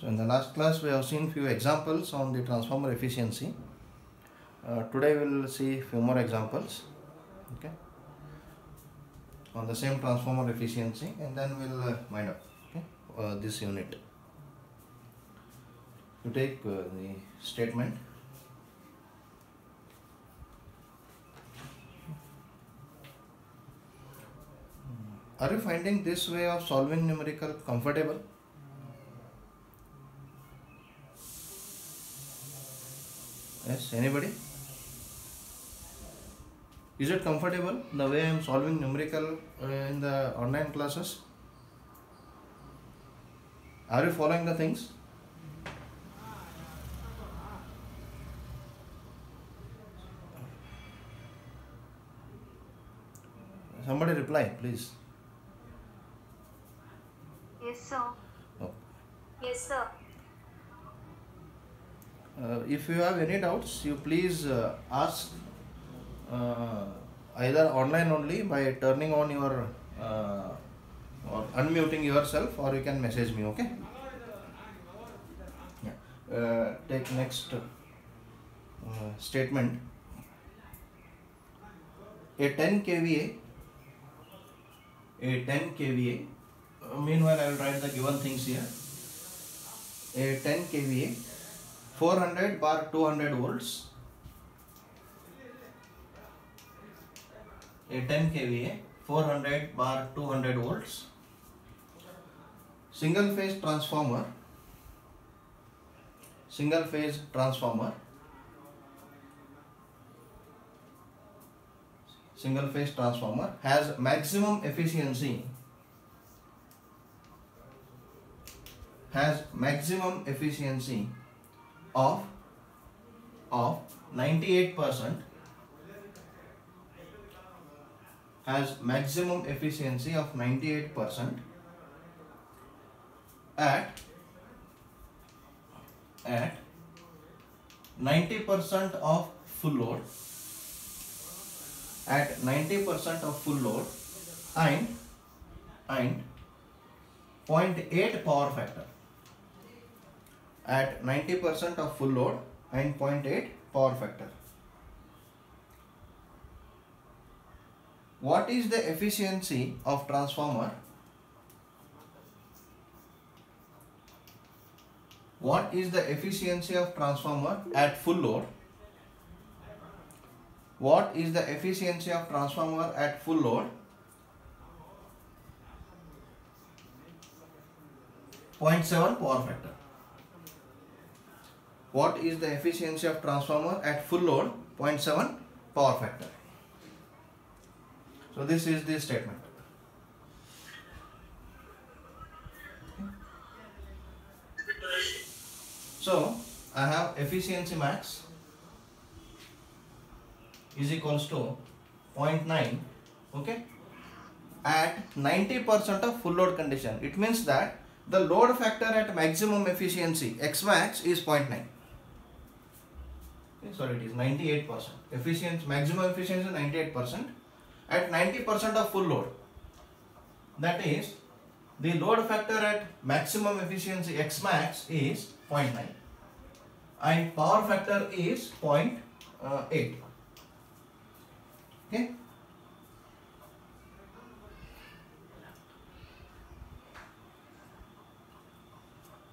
So in the last class we have seen few examples on the transformer efficiency. Today we will see few more examples, okay, on the same transformer efficiency, and then we will wind up, okay, this unit. You take the statement. Are you finding this way of solving numerical comfortable? Yes, anybody? Is it comfortable the way I am solving numerical in the online classes? Are you following the things? Somebody reply, please. Yes, sir. Oh. Yes, sir. If you have any doubts, you please ask either online only by turning on your or unmuting yourself, or you can message me, okay? Yeah. Take next statement. A 10 kVA, meanwhile I will write the given things here. A 10 kVA 400 bar 200 volts, a 10 kVA 400 bar 200 volts single phase transformer has maximum efficiency of 98%, at 90% of full load, and 0.8 power factor, at 90% of full load and 0.8 power factor. What is the efficiency of transformer? What is the efficiency of transformer at full load? What is the efficiency of transformer at full load? 0.7 power factor. What is the efficiency of transformer at full load? 0.7 power factor. So this is the statement. So I have efficiency max is equals to 0.9, okay, at 90% of full load condition. It means that the load factor at maximum efficiency X max is 0.9. Okay, sorry, it is 98%. Maximum efficiency 98% at 90% of full load. That is, the load factor at maximum efficiency X max is 0.9 and power factor is 0.8. Okay.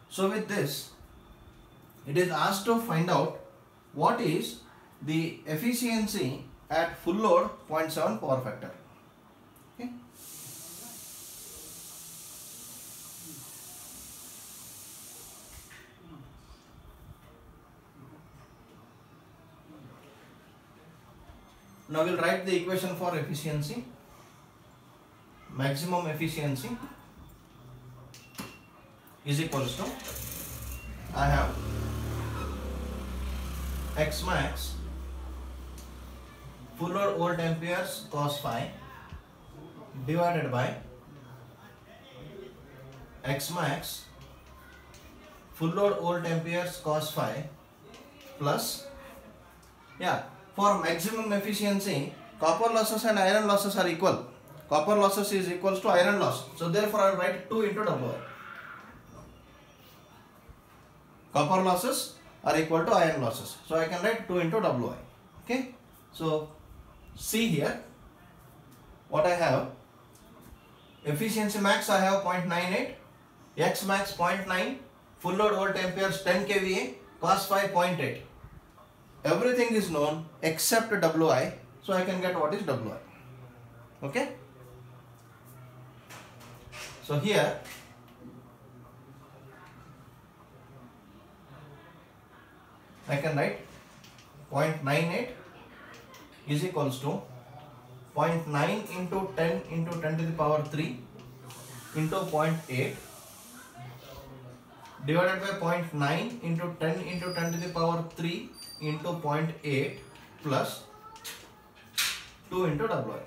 So with this, it is asked to find out what is the efficiency at full load 0.7 power factor. Okay. Now we will write the equation for efficiency. Maximum efficiency is equals to, I have X max full load volt amperes cos phi divided by X max full load volt amperes cos phi plus, for maximum efficiency copper losses and iron losses are equal. Copper losses is equals to iron loss. So therefore I will write 2 into W. copper losses are equal to iron losses. So I can write 2 into Wi. Okay. So see here what I have. Efficiency max I have 0.98, X max 0.9, full load volt amperes 10 kVA, cos phi 0.8. Everything is known except Wi, so I can get what is Wi. Okay. So here I can write 0.98 is equals to 0.9 into 10 into 10 to the power 3 into 0.8 divided by 0.9 into 10 into 10 to the power 3 into 0.8 plus 2 into Wi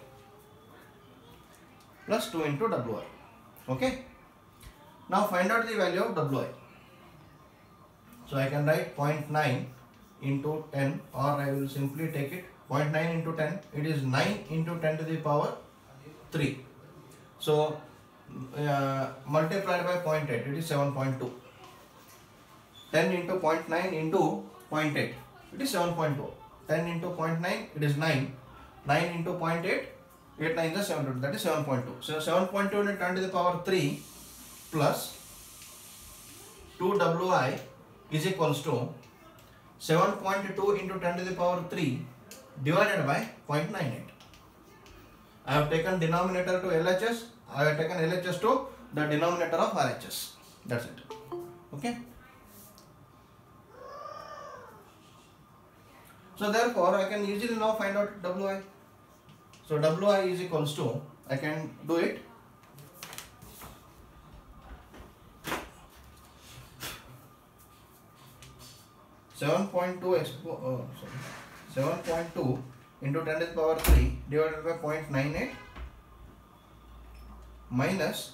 plus 2 into Wi. Okay. Now find out the value of Wi. So I can write 0.9 into 10, or I will simply take it 0.9 into 10, it is 9 into 10 to the power 3. So multiplied by 0.8, it is 7.2. 10 into 0.9 into 0.8, it is 7.2. 10 into 0.9, it is 9. 9 into 0.8, 8 9 is 7, that is 7.2. So 7.2 into 10 to the power 3 plus 2 Wi is equals to 7.2 into 10 to the power 3 divided by 0.98. I have taken denominator to LHS, I have taken LHS to the denominator of RHS. That's it. Okay. So therefore I can easily now find out Wi. So Wi is equals to, I can do it. Seven point two into 10 to the power 3 divided by 0.98 minus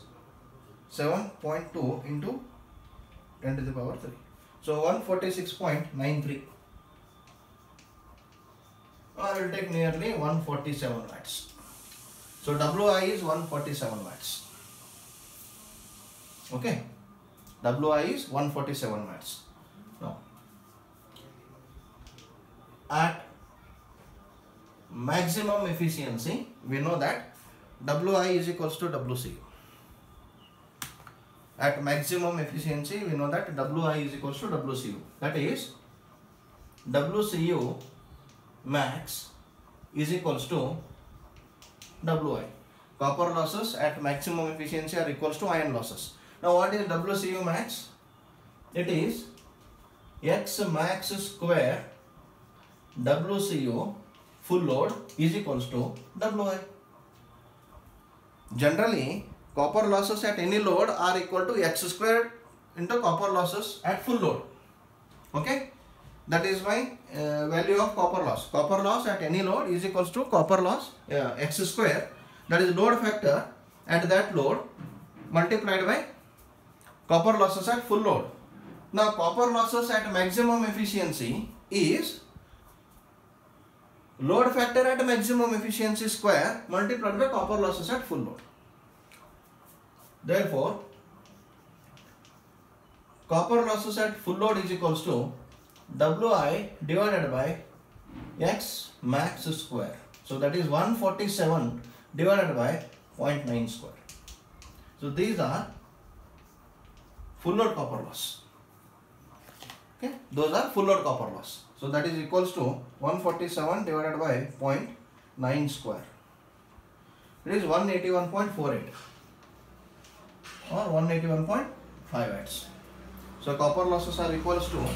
7.2 into 10 to the power 3. So 146.93. I will take nearly 147 watts. So Wi is 147 watts. Okay. Wi is 147 watts. Now, at maximum efficiency, we know that Wi is equals to WCU. At maximum efficiency, we know that Wi is equals to WCU. That is, WCU max is equals to Wi. Copper losses at maximum efficiency are equals to iron losses. Now what is WCU max? It is X max square WCU full load is equals to Wi. Generally, copper losses at any load are equal to X square into copper losses at full load. Okay. That is my value of copper loss. Copper loss at any load is equals to copper loss X square, that is load factor at that load multiplied by copper losses at full load. Now copper losses at maximum efficiency is load factor at maximum efficiency square multiplied by copper losses at full load. Therefore, copper losses at full load is equals to Wi divided by X max square. So that is 147 divided by 0.9 square. So these are full load copper loss. Okay, those are full load copper loss. So that is equals to 147 divided by 0.9 square. It is 181.48 or 181.5 watts. So copper losses are equals to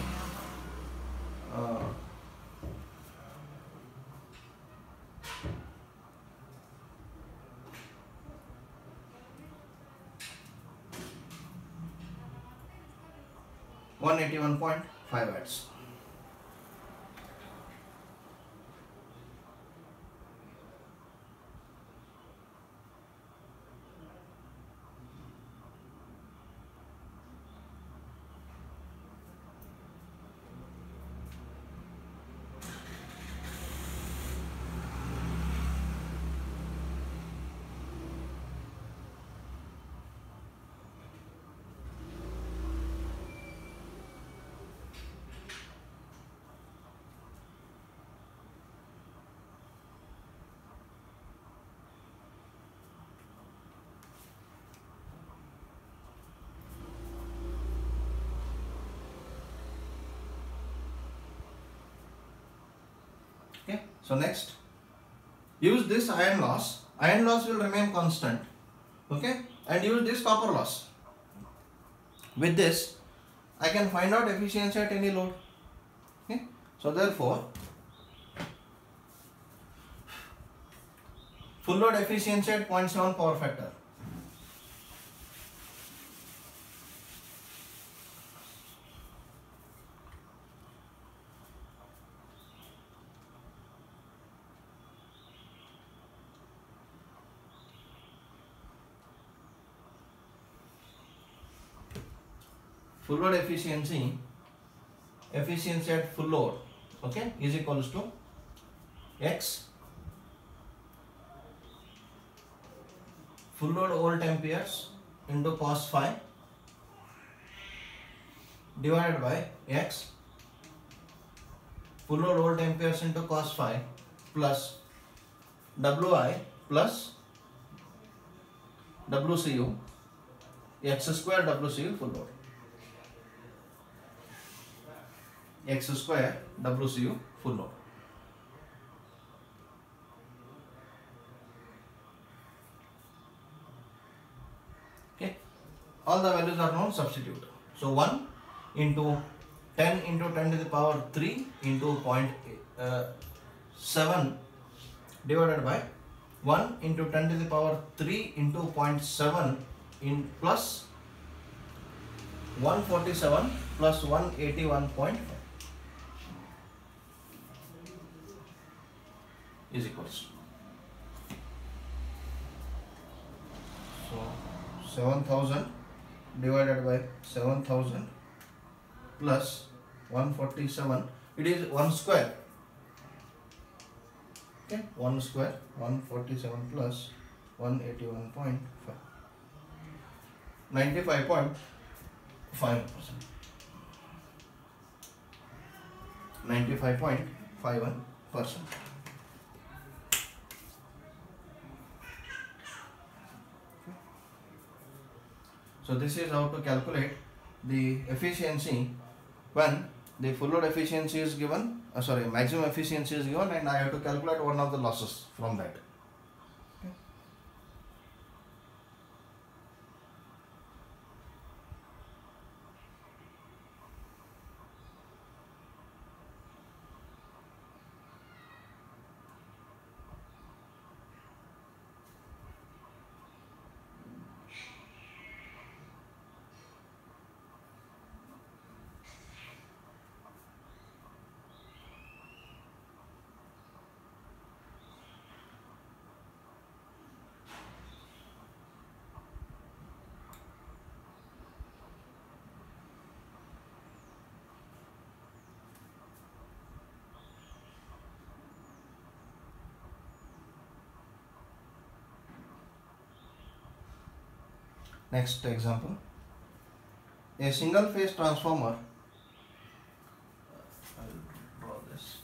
181.5 watts. So next, use this iron loss. Iron loss will remain constant, okay, and use this copper loss. With this, I can find out efficiency at any load. Okay, so therefore, full load efficiency at 0.7 power factor. Full load efficiency at full load, okay, is equals to X full load volt amperes into cos phi divided by X full load volt amperes into cos phi plus Wi plus WCU X square WCU full load. X square WCU full load. Okay, all the values are known, substitute. So 1 into 10 into 10 to the power 3 into 0.7 divided by 1 into 10 to the power 3 into 0.7 in plus 147 plus 181.5 is equals. So 7000 divided by 7000 plus 147, it is 1 square. Okay, 1 square, 147 plus 181.5, 95.5%. 95.51%. So this is how to calculate the efficiency when the full load efficiency is given, maximum efficiency is given, and I have to calculate one of the losses from that. Okay. Next example, a single phase transformer, I will draw this.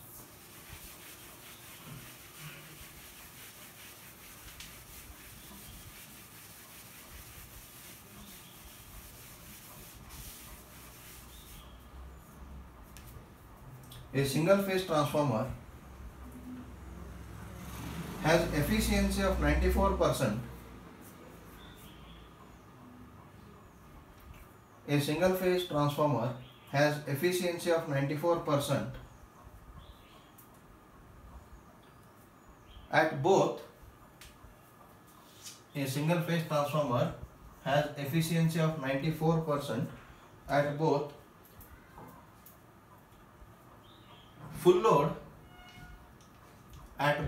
A single phase transformer has efficiency of 94%. A single phase transformer has efficiency of 94% at both. A single phase transformer has efficiency of 94% at both full load and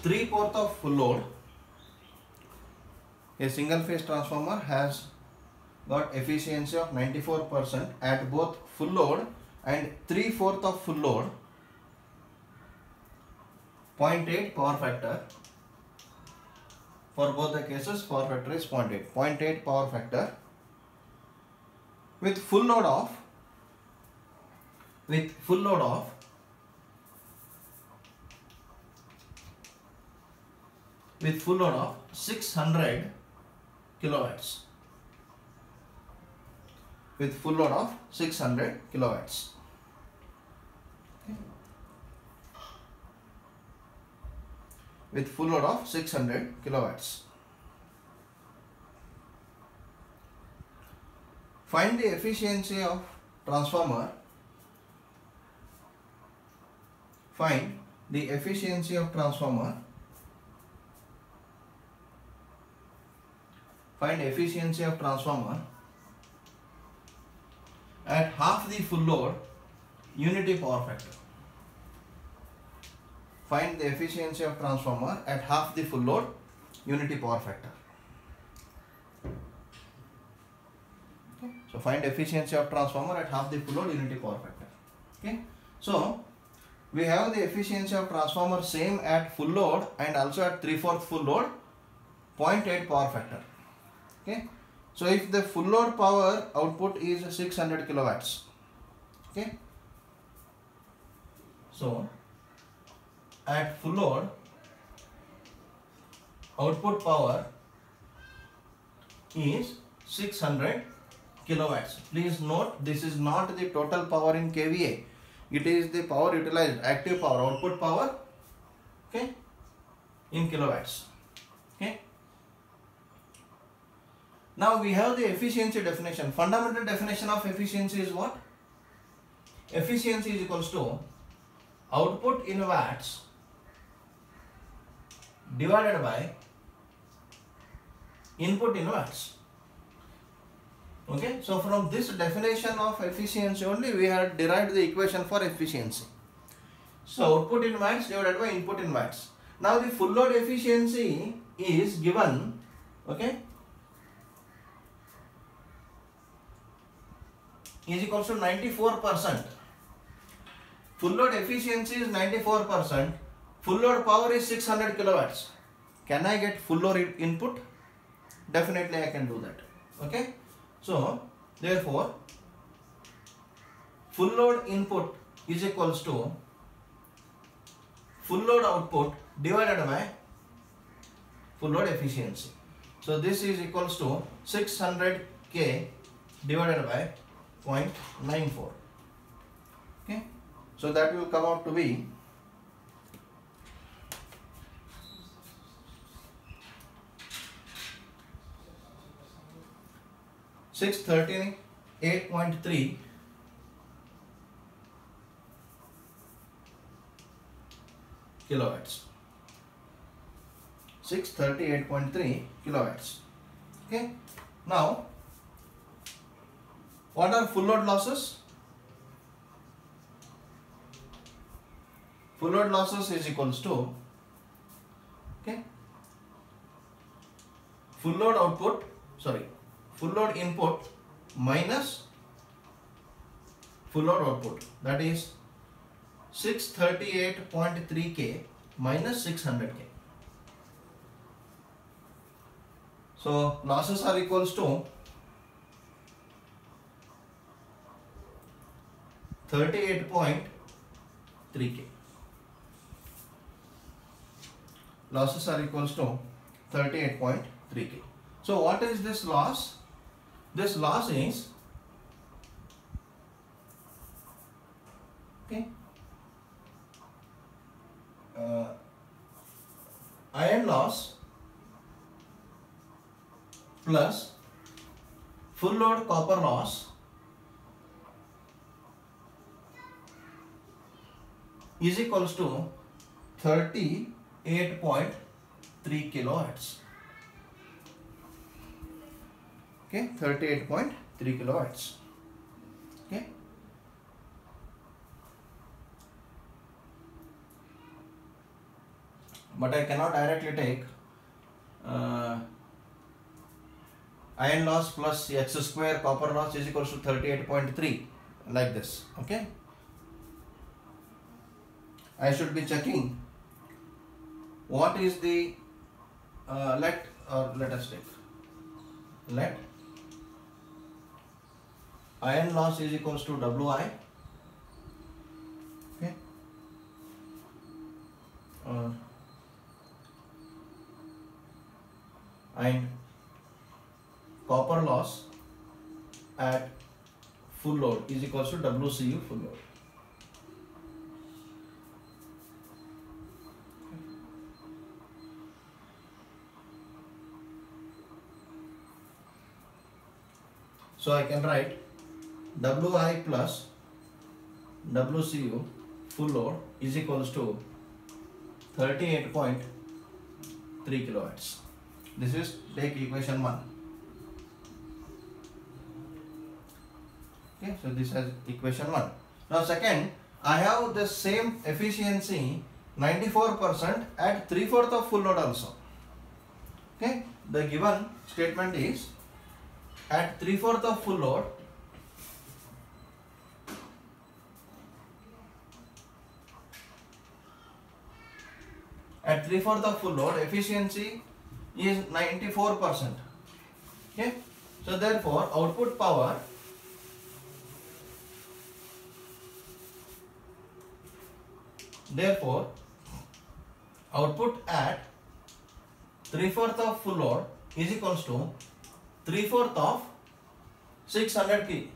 3/4 of full load. A single phase transformer has got efficiency of 94% at both full load and 3/4 of full load. 0.8 power factor. For both the cases, power factor is 0.8. 0.8 power factor with full load of 11 with full load of 600 kilowatts. With full load of 600 kilowatts. Okay. With full load of 600 kilowatts. Find the efficiency of transformer. Find the efficiency of transformer. Find efficiency of transformer at half the full load unity power factor. Find the efficiency of transformer at half the full load unity power factor. Okay. So find efficiency of transformer at half the full load unity power factor. Okay. So we have the efficiency of transformer same at full load and also at 3/4 full load, 0.8 power factor. Okay. So if the full load power output is 600 kilowatts. Okay. So at full load output power is 600 kilowatts. Please note, this is not the total power in kVA. It is the power utilized, active power, output power, okay, in kilowatts. Okay. Now we have the efficiency definition. Fundamental definition of efficiency is what? Efficiency is equals to output in watts divided by input in watts. Okay, so from this definition of efficiency only we have derived the equation for efficiency. So output in watts divided by input in watts. Now the full load efficiency is given, okay, is equals to 94%. Full load efficiency is 94%. Full load power is 600 kilowatts. Can I get full load input? Definitely I can do that. Okay. So therefore full load input is equals to full load output divided by full load efficiency. So this is equals to 600K divided by 0.94. Okay. So that will come out to be 638.3 kilowatts. 638.3 kilowatts. Okay. Now, what are full load losses? Full load losses is equals to, okay, full load output, sorry, full load input minus full load output, that is 638.3K minus 600K. So losses are equals to 38.3K. Losses are equals to 38.3K. So what is this loss? This loss is, okay, iron loss plus full load copper loss is equals to 38.3 kilowatts. Okay, 38.3 kilowatts. Okay. But I cannot directly take iron loss plus X square copper loss is equals to 38.3 like this. Okay. I should be checking what is the let us take let iron loss is equals to Wi. Okay. and copper loss at full load is equals to WCU full load. So I can write Wi plus WCU full load is equals to 38.3 kilowatts. This is take equation 1. Okay, so this is equation 1. Now second, I have the same efficiency 94% at 3/4 of full load also. Okay, the given statement is at 3/4 of full load, of full load efficiency is 94%. Okay, so therefore output power output at 3/4 of full load is equals to 3/4 of 600 kg.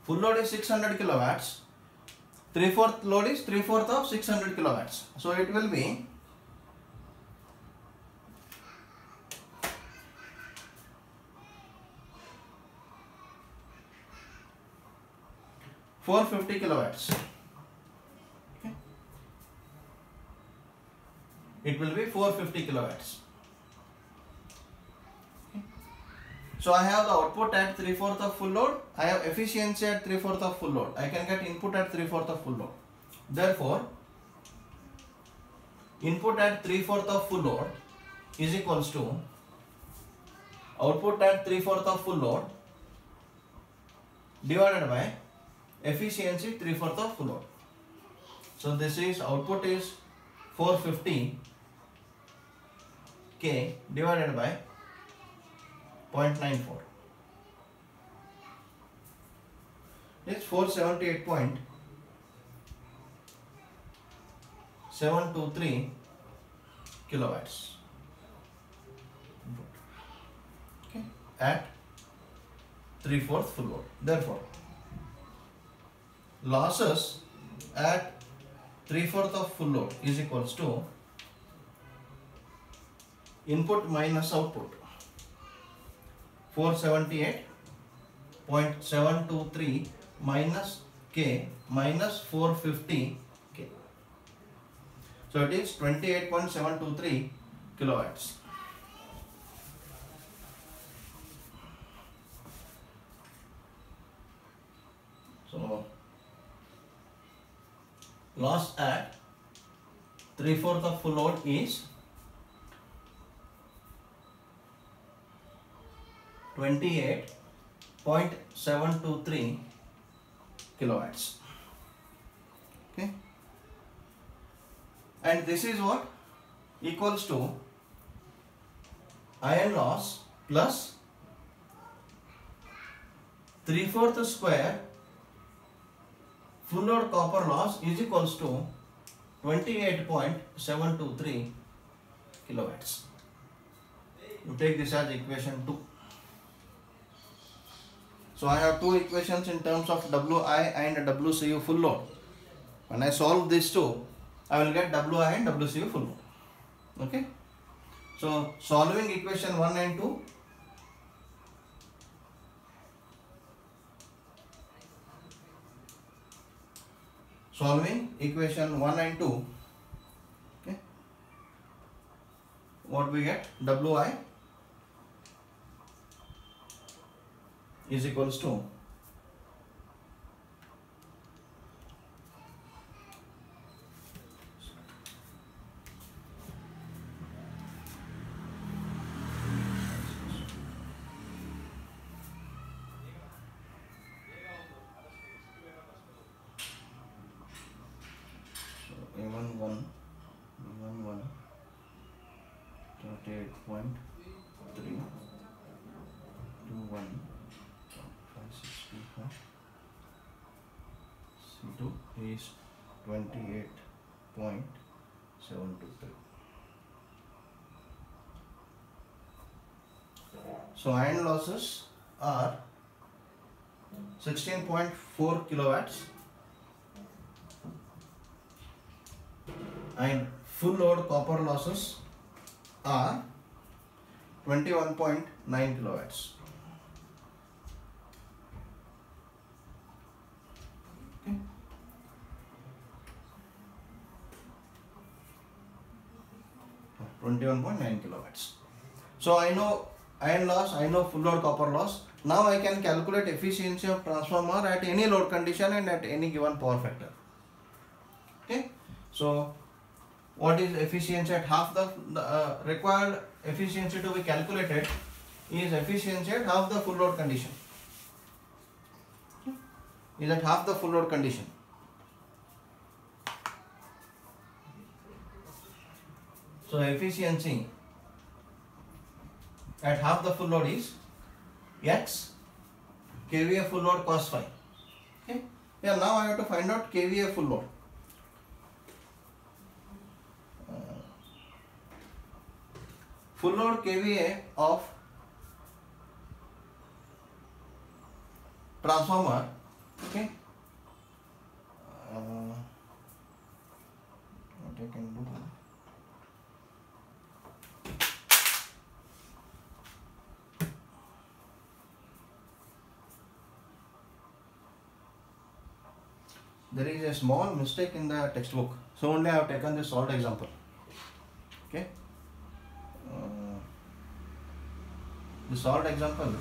Full load is 600 kilowatts. 3/4 load is 3/4 of 600 kilowatts. So it will be 450 kilowatts. Okay. It will be 450 kilowatts. Okay. So I have the output at 3/4 of full load. I have efficiency at 3/4 of full load. I can get input at 3/4 of full load. Therefore, input at 3/4 of full load is equals to output at 3/4 of full load divided by efficiency 3/4 of full load. So this is output is 450 K divided by 0.94. It's 478.723 kilowatts. Okay, at 3/4 full load. Therefore, losses at 3/4 of full load is equals to input minus output. 478.723 minus K minus 450 K. So it is 28.723 kilowatts. So loss at 3/4 of full load is 28.723 kilowatts. Okay, and this is what equals to iron loss plus 3/4 square full load copper loss is equals to 28.723 kilowatts. You take this as equation 2. So I have two equations in terms of Wi and WCU full load. When I solve these two, I will get Wi and WCU full load. Okay. So solving equation 1 and 2. Solving equation 1 and 2. Okay. What we get? Wi is equals to 38.3 C2 is 28.723. So iron losses are 16.4 kilowatts and full load copper losses are 21.9 kilowatts. Okay. 21.9 kilowatts. So I know iron loss, I know full load copper loss. Now I can calculate efficiency of transformer at any load condition and at any given power factor. Okay. So what is efficiency at half the required efficiency to be calculated is efficiency at half the full load condition. Is at half the full load condition. So efficiency at half the full load is X kVA full load cos phi. Okay. Yeah, now I have to find out kVA full load. Full load kVA of transformer. Okay. What I can do? There is a small mistake in the textbook, so only I have taken the solved example. Okay. The solved example,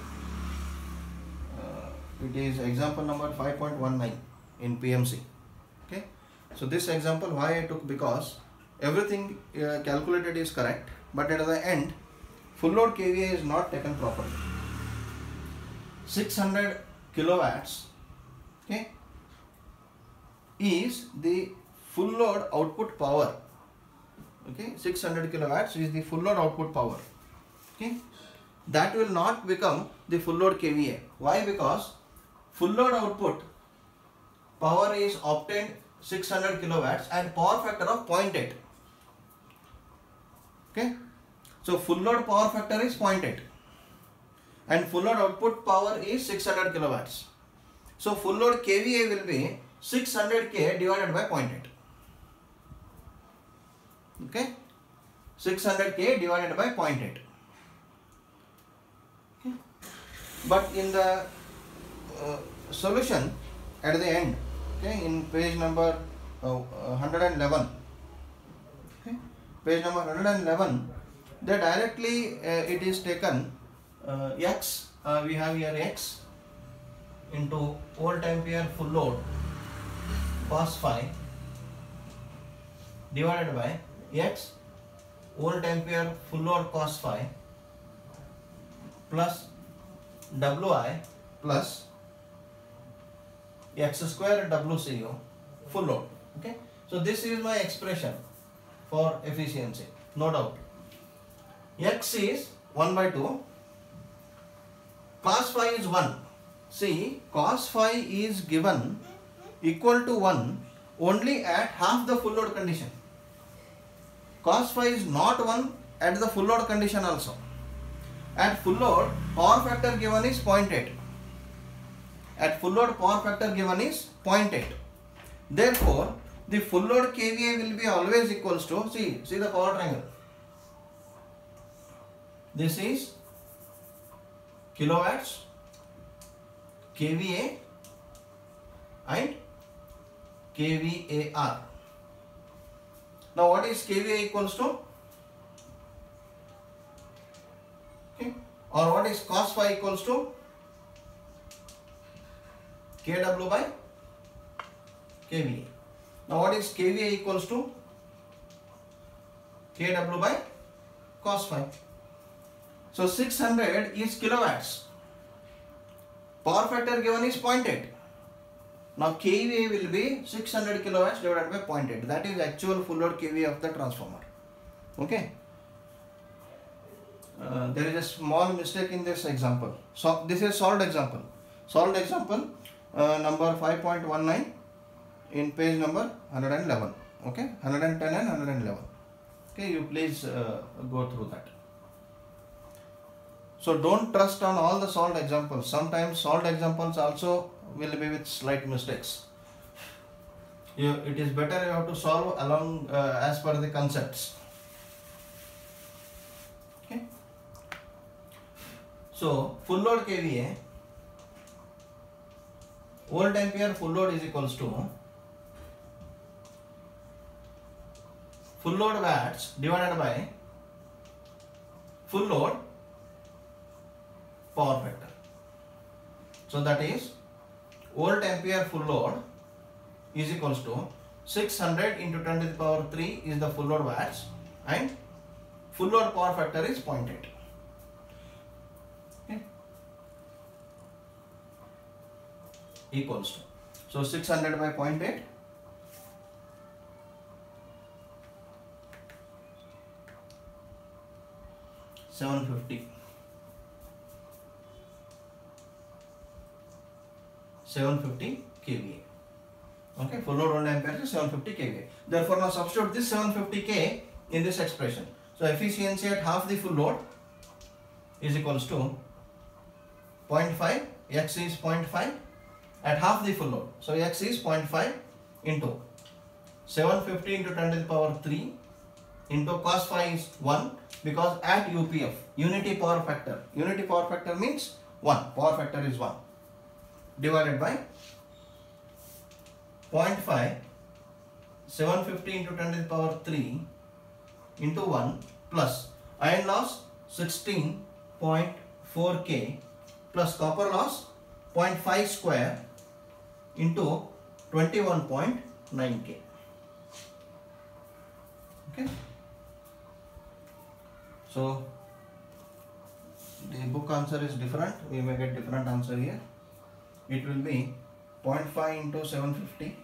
it is example number 5.19 in PMC. Okay. So this example why I took, because everything calculated is correct, but at the end full load kVA is not taken properly. 600 kilowatts, okay, is the full load output power. Okay, 600 kilowatts is the full load output power. Okay, that will not become the full load kVA. Why? Because full load output power is obtained 600 kilowatts and power factor of 0.8. Okay, so full load power factor is 0.8 and full load output power is 600 kilowatts. So full load kVA will be 600K divided by 0.8. Okay, 600K divided by 0.8. Okay. But in the solution at the end, okay, in page number 111, okay, page number 111, they directly it is taken X, we have here X into volt ampere full load cos phi divided by X volt ampere full load cos phi plus Wi plus X square WCO full load. Okay, so this is my expression for efficiency, no doubt. X is 1 by 2, cos phi is 1. See, cos phi is given equal to 1 only at half the full load condition. Cos phi is not 1 at the full load condition also. At full load, power factor given is 0.8. At full load, power factor given is 0.8. Therefore, the full load kVA will be always equals to, see the power triangle. This is kilowatts, kVA and kVAR. Now what is kVA equals to? Okay. Or what is cos phi equals to? kW by kVA. Now what is kVA equals to? kW by cos phi. So 600 is kilowatts. Power factor given is 0.8. Now kVA will be 600 kilowatts divided by 0.8. That is actual full load kVA of the transformer. Okay. There is a small mistake in this example. So this is solved example. Solved example number 5.19 in page number 111. Okay, 110 and 111. Okay, you please go through that. So don't trust on all the solved examples. Sometimes solved examples also will be with slight mistakes. It is better you have to solve along as per the concepts. Okay. So full load kVA, volt ampere full load is equals to full load watts divided by full load power factor. So that is volt ampere full load is equals to 600 into 10 to the power 3 is the full load watts and full load power factor is 0.8. Okay. Equals to, so 600 by 0.8, $750 kVA. Okay, full load 1 ampere is 750 kVA. Therefore, now substitute this 750 K in this expression. So efficiency at half the full load is equals to 0.5, X is 0.5 at half the full load. So X is 0.5 into 750 into 10 to the power 3 into cos phi is 1, because at UPF, unity power factor means 1, power factor is 1, divided by 0.5, 750 into 10 to the power 3 into 1 plus iron loss 16.4 K plus copper loss 0.5 square into 21.9 K. Okay. So the book answer is different. We may get different answer here. It will be 0.5 into 750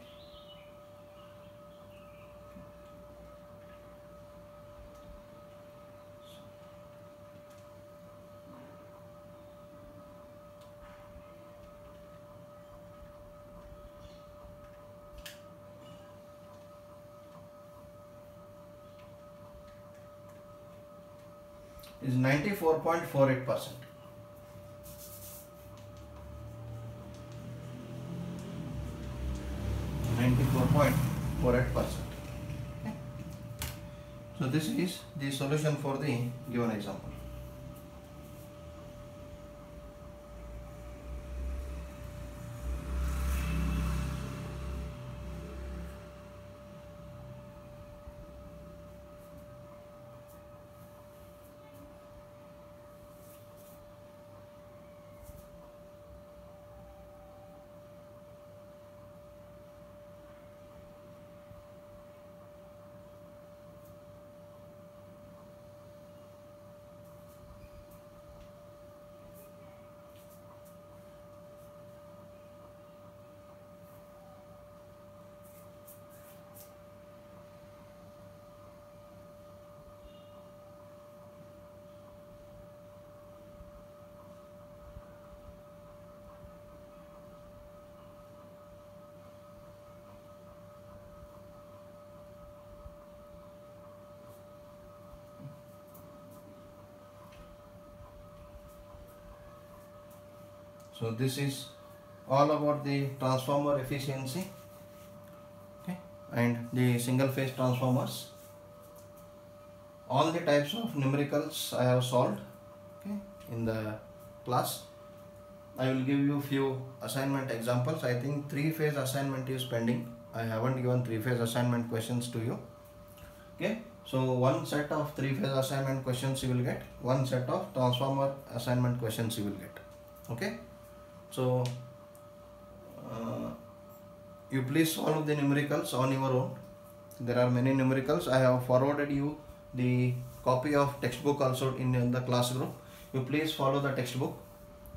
is 94.48%. Okay. So this is the solution for the given example. So this is all about the transformer efficiency, okay, and the single phase transformers. All the types of numericals I have solved, okay, in the class. I will give you few assignment examples. I think 3-phase assignment is pending. I haven't given 3-phase assignment questions to you. Okay, so one set of 3-phase assignment questions you will get, one set of transformer assignment questions you will get. Okay, so you please solve the numericals on your own. There are many numericals. I have forwarded you the copy of textbook also in the class group. You please follow the textbook.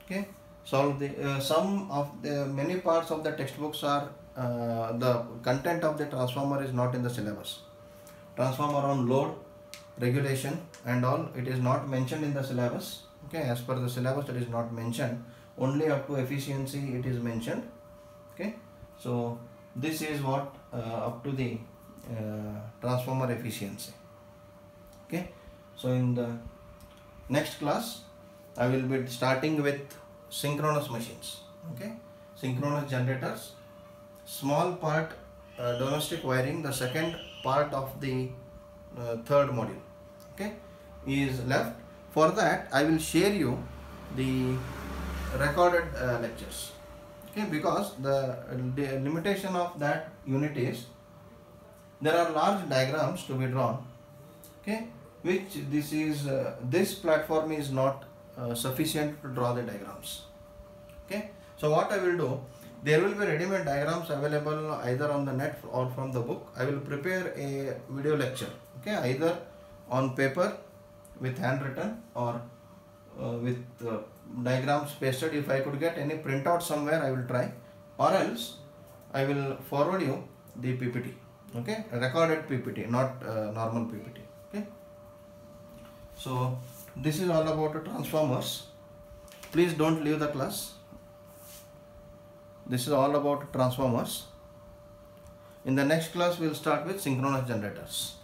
Okay, solve the some of the many parts of the textbooks are the content of the transformer is not in the syllabus. Transformer on load, regulation and all, it is not mentioned in the syllabus. Okay, as per the syllabus it is not mentioned. Only up to efficiency it is mentioned. Okay, so this is what up to the transformer efficiency. Okay, so in the next class I will be starting with synchronous machines. Okay, synchronous generators, small part domestic wiring, the second part of the third module, okay, is left. For that I will share you the recorded lectures, okay, because the limitation of that unit is there are large diagrams to be drawn, okay, which this platform is not sufficient to draw the diagrams, okay. So what I will do, there will be ready-made diagrams available either on the net or from the book. I will prepare a video lecture, okay, either on paper with handwritten or with diagrams pasted. If I could get any printout somewhere, I will try, or else I will forward you the PPT, okay, recorded PPT, not normal PPT, okay. So this is all about transformers. Please don't leave the class. This is all about transformers. In the next class we will start with synchronous generators.